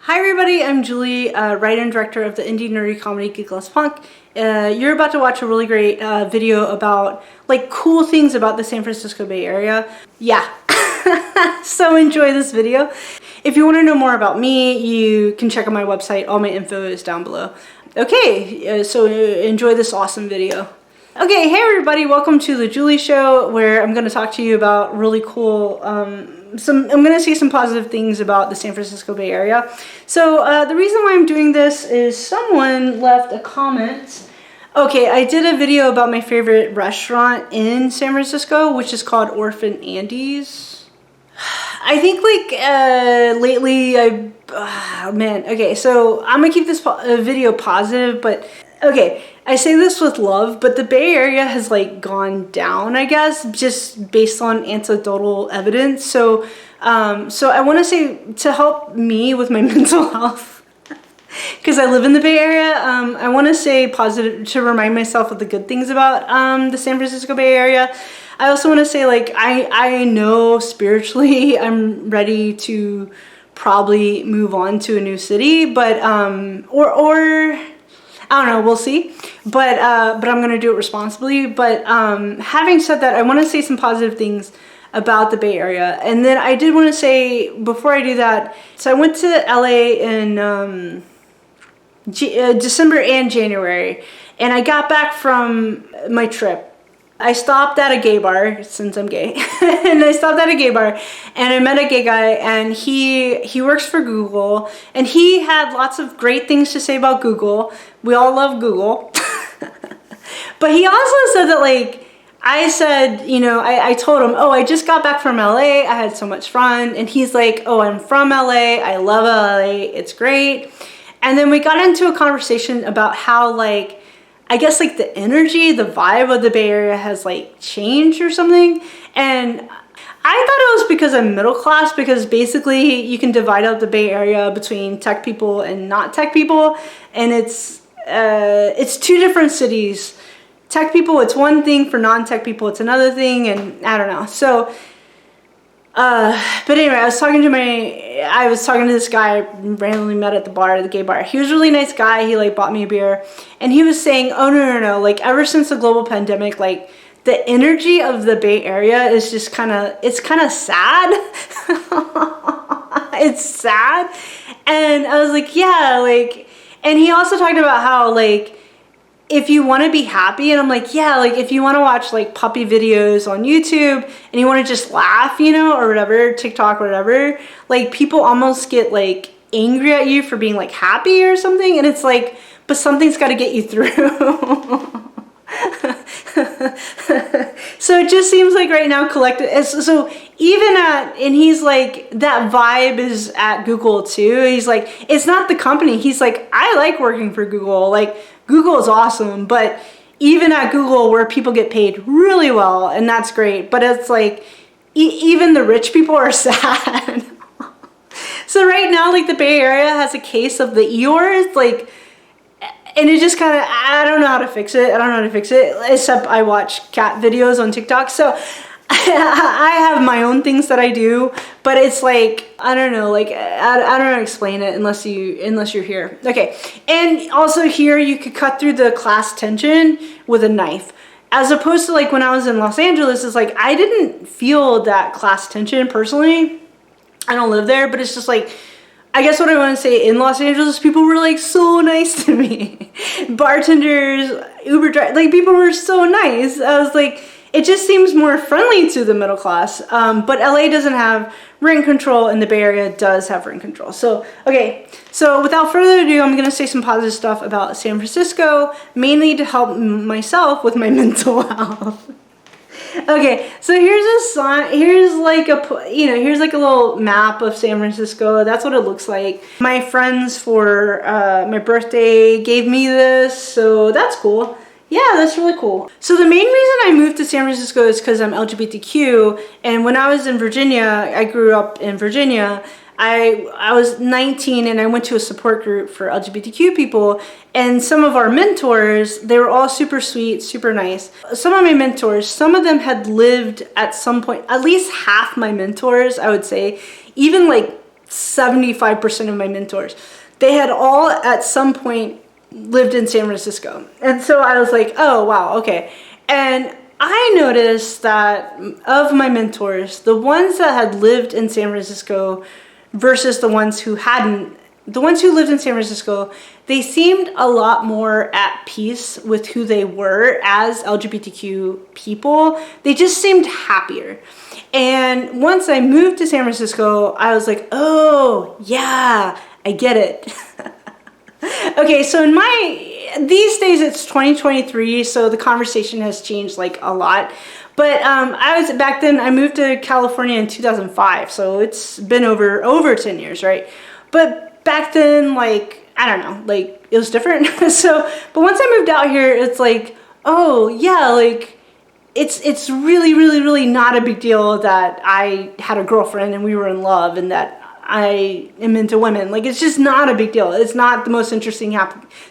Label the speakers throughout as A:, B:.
A: Hi everybody, I'm Julie, writer and director of the indie nerdy comedy Geek Less Punk. You're about to watch a really great video about like cool things about the San Francisco Bay Area. Yeah, so enjoy this video. If you want to know more about me, you can check out my website. All my info is down below. Okay, so enjoy this awesome video. Okay, hey everybody, welcome to the Julie Show, where I'm going to talk to you about really cool, I'm going to say some positive things about the San Francisco Bay Area. So the reason why I'm doing this is someone left a comment. Okay, I did a video about my favorite restaurant in San Francisco, which is called Orphan Andy's. I think like lately man, okay, so I'm gonna keep this video positive, but okay, I say this with love, but the Bay Area has like gone down, I guess, just based on anecdotal evidence. So so I want to say, to help me with my mental health, because I live in the Bay Area, I want to say positive, to remind myself of the good things about the San Francisco Bay Area. I also want to say, like, I know spiritually I'm ready to probably move on to a new city, but or I don't know, we'll see. But I'm gonna do it responsibly. But having said that, I want to say some positive things about the Bay Area. And then I did want to say, before I do that, so I went to LA in December and January, and I got back from my trip. I stopped at a gay bar, since I'm gay, and I stopped at a gay bar, and I met a gay guy, and he works for Google, and he had lots of great things to say about Google. We all love Google. But he also said that, like, I said, you know, I told him, oh, I just got back from LA, I had so much fun, and he's like, oh, I'm from LA, I love LA, it's great. And then we got into a conversation about how, like, I guess like the energy, the vibe of the Bay Area has like changed or something. And I thought it was because I'm middle class, because basically you can divide up the Bay Area between tech people and not tech people. And it's two different cities. Tech people, it's one thing. For non-tech people, it's another thing. And I don't know. So, but anyway, I was talking to this guy I randomly met at the bar, the gay bar. He was a really nice guy. He like bought me a beer, and he was saying, oh no, like ever since the global pandemic, like the energy of the Bay Area is just it's kind of sad. It's sad. And I was like, yeah, like, and he also talked about how, like, if you want to be happy, and I'm like, yeah, like if you want to watch like puppy videos on YouTube and you want to just laugh, you know, or whatever, TikTok or whatever, like people almost get like angry at you for being like happy or something. And it's like, but something's got to get you through. So it just seems like right now so even and he's like, that vibe is at Google too. He's like, it's not the company. He's like, I like working for Google. Like, Google is awesome, but even at Google, where people get paid really well, and that's great, but it's like, even the rich people are sad. So right now, like the Bay Area has a case of the Eeyores, like, and it just kind of, I don't know how to fix it. I don't know how to fix it, except I watch cat videos on TikTok. So I have my own things that I do, but it's like, I don't know, like, I don't know how to explain it unless you're here. Okay, and also here you could cut through the class tension with a knife. As opposed to like when I was in Los Angeles, it's like, I didn't feel that class tension personally. I don't live there, but it's just like, I guess what I want to say, in Los Angeles, people were like so nice to me. Bartenders, Uber drivers, like people were so nice. I was like, it just seems more friendly to the middle class. But LA doesn't have rent control, and the Bay Area does have rent control. So, okay. So without further ado, I'm going to say some positive stuff about San Francisco, mainly to help myself with my mental health. Okay, so here's a sign, here's like a little map of San Francisco. That's what it looks like. My friends for my birthday gave me this, so that's cool. Yeah, that's really cool. So the main reason I moved to San Francisco is because I'm LGBTQ, and when I was in Virginia, I grew up in Virginia, I was 19 and I went to a support group for LGBTQ people, and some of our mentors, they were all super sweet, super nice. Some of my mentors, some of them had lived at some point, at least half my mentors, I would say, even like 75% of my mentors, they had all at some point lived in San Francisco. And so I was like, oh, wow, okay. And I noticed that of my mentors, the ones that had lived in San Francisco versus the ones who hadn't, the ones who lived in San Francisco, they seemed a lot more at peace with who they were as LGBTQ people. They just seemed happier. And once I moved to San Francisco, I was like, oh, yeah, I get it. Okay, so these days it's 2023, so the conversation has changed like a lot. But back then, I moved to California in 2005, so it's been over 10 years, right? But back then, like, I don't know, like, it was different. But once I moved out here, it's like, oh, yeah, like, it's really, really, really not a big deal that I had a girlfriend and we were in love and that I am into women. Like, it's just not a big deal. It's not the most interesting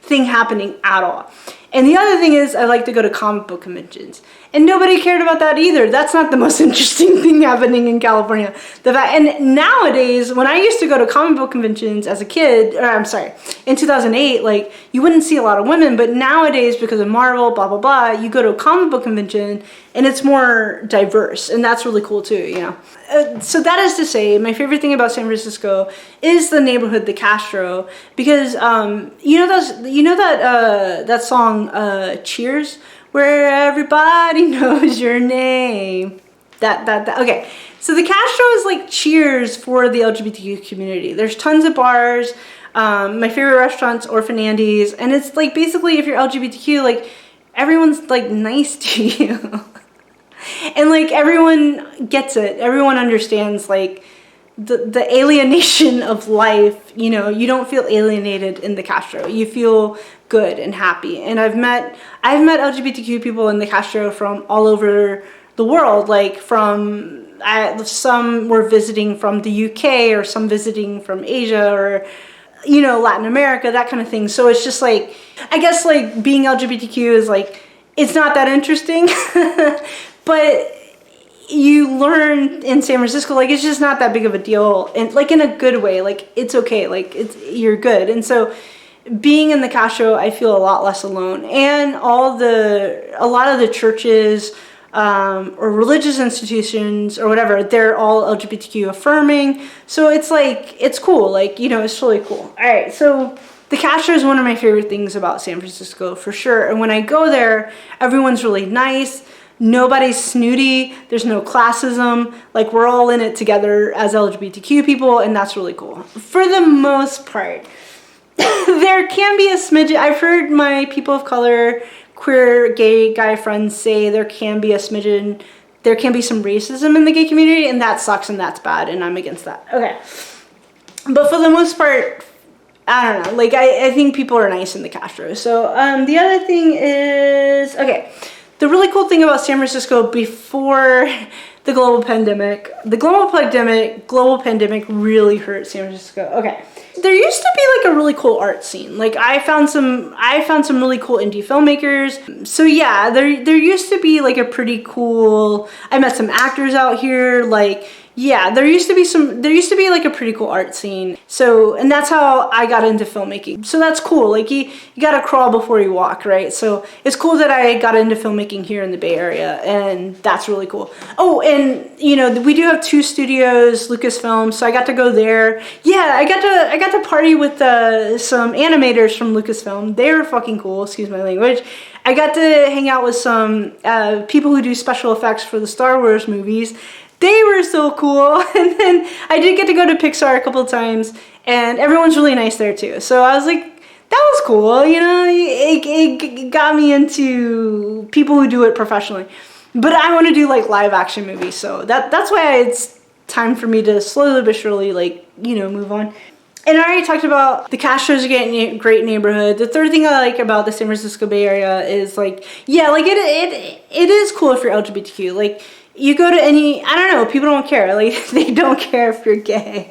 A: thing happening at all. And the other thing is, I like to go to comic book conventions. And nobody cared about that either. That's not the most interesting thing happening in California. And nowadays, when I used to go to comic book conventions as a kid, in 2008, like, you wouldn't see a lot of women. But nowadays, because of Marvel, blah, blah, blah, you go to a comic book convention and it's more diverse. And that's really cool too, you know. So that is to say, my favorite thing about San Francisco is the neighborhood, the Castro, because you know that song Cheers, where everybody knows your name. That okay. So the Castro is like Cheers for the LGBTQ community. There's tons of bars. My favorite restaurant's Orphan Andy's, and it's like basically if you're LGBTQ, like everyone's like nice to you. And like everyone gets it. Everyone understands like the alienation of life. You know, you don't feel alienated in the Castro. You feel good and happy. And I've met LGBTQ people in the Castro from all over the world. Like some were visiting from the UK or some visiting from Asia or, you know, Latin America, that kind of thing. So it's just like, I guess like being LGBTQ is like, it's not that interesting. But you learn in San Francisco, like, it's just not that big of a deal, and like in a good way, like it's okay, like you're good. And so being in the Castro, I feel a lot less alone. And a lot of the churches or religious institutions or whatever, they're all LGBTQ affirming. So it's like, it's cool, like, you know, it's really cool. All right, so the Castro is one of my favorite things about San Francisco for sure. And when I go there, everyone's really nice. Nobody's snooty. There's no classism. Like, we're all in it together as LGBTQ people, and that's really cool. For the most part, there can be a smidgen. I've heard my people of color, queer, gay guy friends say there can be a smidgen. There can be some racism in the gay community, and that sucks and that's bad, and I'm against that. Okay. But for the most part, I don't know. Like, I think people are nice in the Castro. So the other thing is, okay, the really cool thing about San Francisco before the global pandemic really hurt San Francisco. Okay. There used to be like a really cool art scene. Like I found some really cool indie filmmakers. So yeah, there used to be like a pretty cool, I met some actors out here, like, yeah, there used to be like a pretty cool art scene. So, and that's how I got into filmmaking. So that's cool. Like you gotta crawl before you walk, right? So it's cool that I got into filmmaking here in the Bay Area, and that's really cool. Oh, and you know, we do have 2 studios, Lucasfilm, so I got to go there. Yeah, I got to party with some animators from Lucasfilm. They were fucking cool, excuse my language. I got to hang out with some people who do special effects for the Star Wars movies. They were so cool. And then I did get to go to Pixar a couple of times, and everyone's really nice there too. So I was like, that was cool, you know, it got me into people who do it professionally. But I want to do like live action movies, so that's why it's time for me to slowly but surely, like, you know, move on. And I already talked about the Castro's a great neighborhood. The third thing I like about the San Francisco Bay Area is like, yeah, like it is cool if you're LGBTQ. Like, you go to any, I don't know, people don't care. Like, they don't care if you're gay.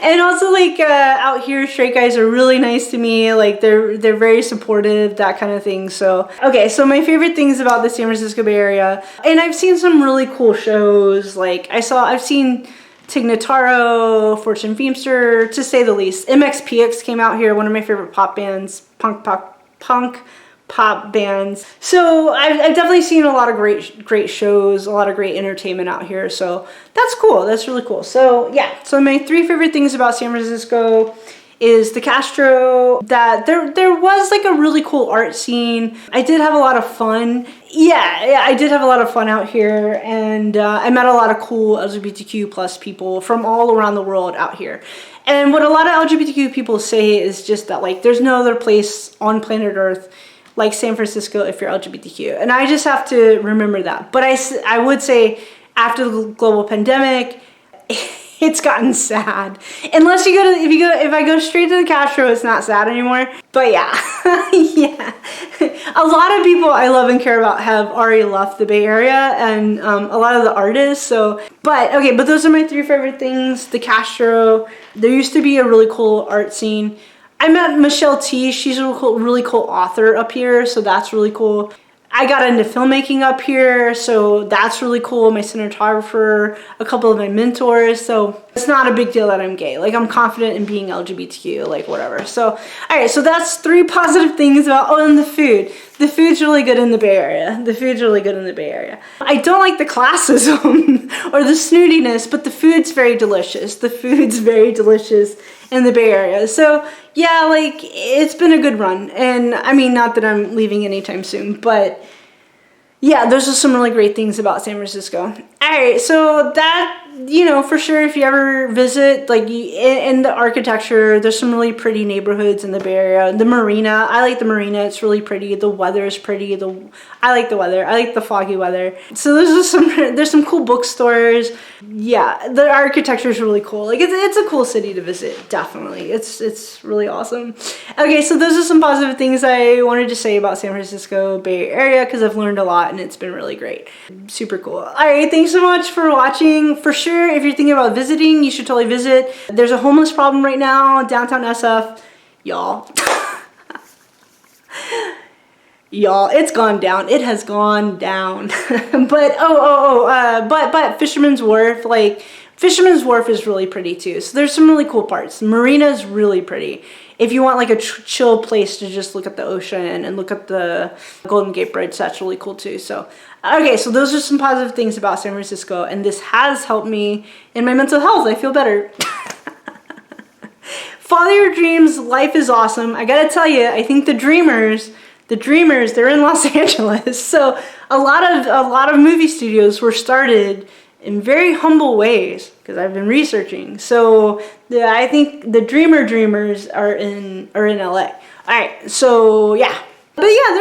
A: And also, like, out here, straight guys are really nice to me. Like, they're very supportive, that kind of thing. So, okay, so my favorite things about the San Francisco Bay Area, and I've seen some really cool shows. Like, I've seen Tig Notaro, Fortune Feimster, to say the least. MXPX came out here, one of my favorite pop bands, punk pop bands. So I've definitely seen a lot of great shows, a lot of great entertainment out here. So that's cool. That's really cool. So yeah, so my 3 favorite things about San Francisco is the Castro, that there was like a really cool art scene. I did have a lot of fun. Yeah, I did have a lot of fun out here, and I met a lot of cool LGBTQ plus people from all around the world out here. And what a lot of LGBTQ people say is just that, like, there's no other place on planet Earth like San Francisco if you're LGBTQ. And I just have to remember that. But I would say after the global pandemic, it's gotten sad. Unless you go to, if I go straight to the Castro, it's not sad anymore. But yeah, yeah. A lot of people I love and care about have already left the Bay Area, and a lot of the artists. So, but those are my 3 favorite things. The Castro. There used to be a really cool art scene. I met Michelle T. She's a really cool author up here, so that's really cool. I got into filmmaking up here, so that's really cool. My cinematographer, a couple of my mentors, so it's not a big deal that I'm gay. Like, I'm confident in being LGBTQ, like, whatever. So, all right, so that's 3 positive things about, oh, and the food. The food's really good in the Bay Area. The food's really good in the Bay Area. I don't like the classism or the snootiness, but the food's very delicious. The food's very delicious in the Bay Area. So, yeah, like, it's been a good run. And, I mean, not that I'm leaving anytime soon, but yeah, those are some really great things about San Francisco. All right, so that, you know, for sure, if you ever visit, like, in the architecture, there's some really pretty neighborhoods in the Bay Area. The marina, I like the marina. It's really pretty. The weather is pretty. I like the weather. I like the foggy weather. So there's some cool bookstores. Yeah, the architecture is really cool. Like, it's a cool city to visit. Definitely, it's really awesome. Okay, so those are some positive things I wanted to say about San Francisco Bay Area, because I've learned a lot and it's been really great. Super cool. All right, thanks so much for watching. For sure, if you're thinking about visiting, you should totally visit. There's a homeless problem right now, downtown SF, y'all. Y'all, it's gone down. It has gone down. But Fisherman's Wharf, like, Fisherman's Wharf is really pretty too. So there's some really cool parts. Marina is really pretty. If you want like a chill place to just look at the ocean and look at the Golden Gate Bridge, that's really cool too. So, okay, so those are some positive things about San Francisco, and this has helped me in my mental health. I feel better. Follow your dreams. Life is awesome. I gotta tell you, I think the dreamers, they're in Los Angeles. So a lot of movie studios were started in very humble ways, because I've been researching. So I think the dreamers are in LA. All right, so yeah. But yeah,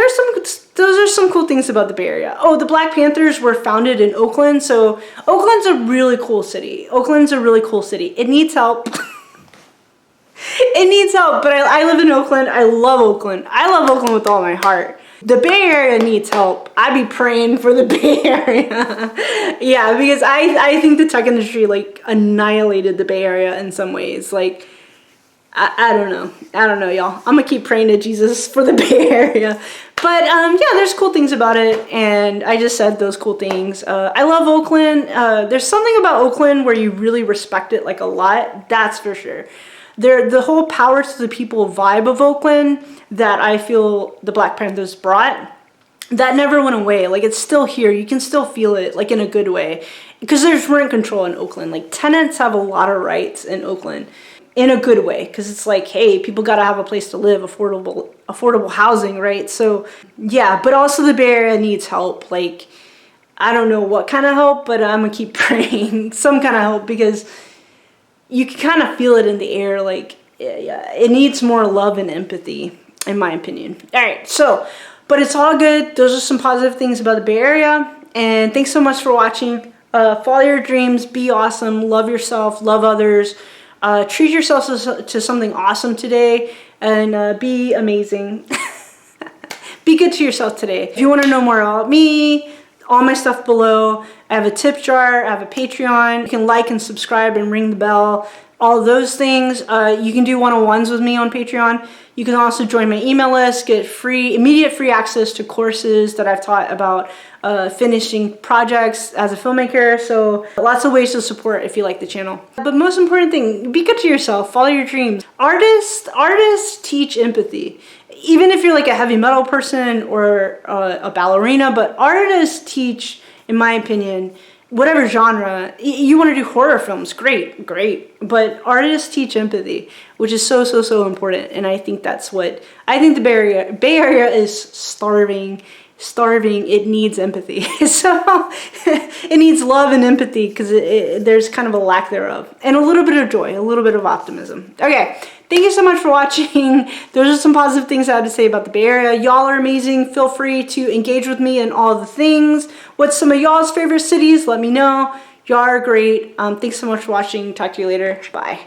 A: those are some cool things about the Bay Area. Oh, the Black Panthers were founded in Oakland. So Oakland's a really cool city. It needs help. It needs help, but I live in Oakland. I love Oakland. I love Oakland with all my heart. The Bay Area needs help. I be praying for the Bay Area. Yeah, because I think the tech industry, like, annihilated the Bay Area in some ways. Like, I don't know, y'all. I'm gonna keep praying to Jesus for the Bay Area. But yeah, there's cool things about it, and I just said those cool things. I love Oakland. There's something about Oakland where you really respect it, like, a lot. That's for sure. The whole power to the people vibe of Oakland that I feel the Black Panthers brought, that never went away. Like, it's still here. You can still feel it, like, in a good way, because there's rent control in Oakland. Like, tenants have a lot of rights in Oakland in a good way, because it's like, hey, people got to have a place to live, affordable housing, right? So yeah, but also the Bay Area needs help. Like, I don't know what kind of help, but I'm gonna keep praying some kind of help, because you can kind of feel it in the air. Like, yeah, it needs more love and empathy, in my opinion. All right, so, but it's all good. Those are some positive things about the Bay Area, and thanks so much for watching. Follow your dreams, be awesome, love yourself, love others, treat yourself to something awesome today, and be amazing. Be good to yourself today. If you want to know more about me, all my stuff below. I have a tip jar, I have a Patreon. You can like and subscribe and ring the bell. all those things. You can do one-on-ones with me on Patreon. You can also join my email list, get immediate free access to courses that I've taught about finishing projects as a filmmaker. So lots of ways to support if you like the channel. But most important thing, be good to yourself, follow your dreams. Artists teach empathy. Even if you're like a heavy metal person or a ballerina, but artists teach, in my opinion, whatever genre. You want to do horror films, great, but artists teach empathy, which is so important. And I think that's what I think the Bay Area is starving. It needs empathy. So it needs love and empathy, because there's kind of a lack thereof, and a little bit of joy, a little bit of optimism. Okay, thank you so much for watching. Those are some positive things I have to say about the Bay Area. Y'all are amazing. Feel free to engage with me in all the things. What's some of y'all's favorite cities? Let me know. Y'all are great. Thanks so much for watching. Talk to you later. Bye.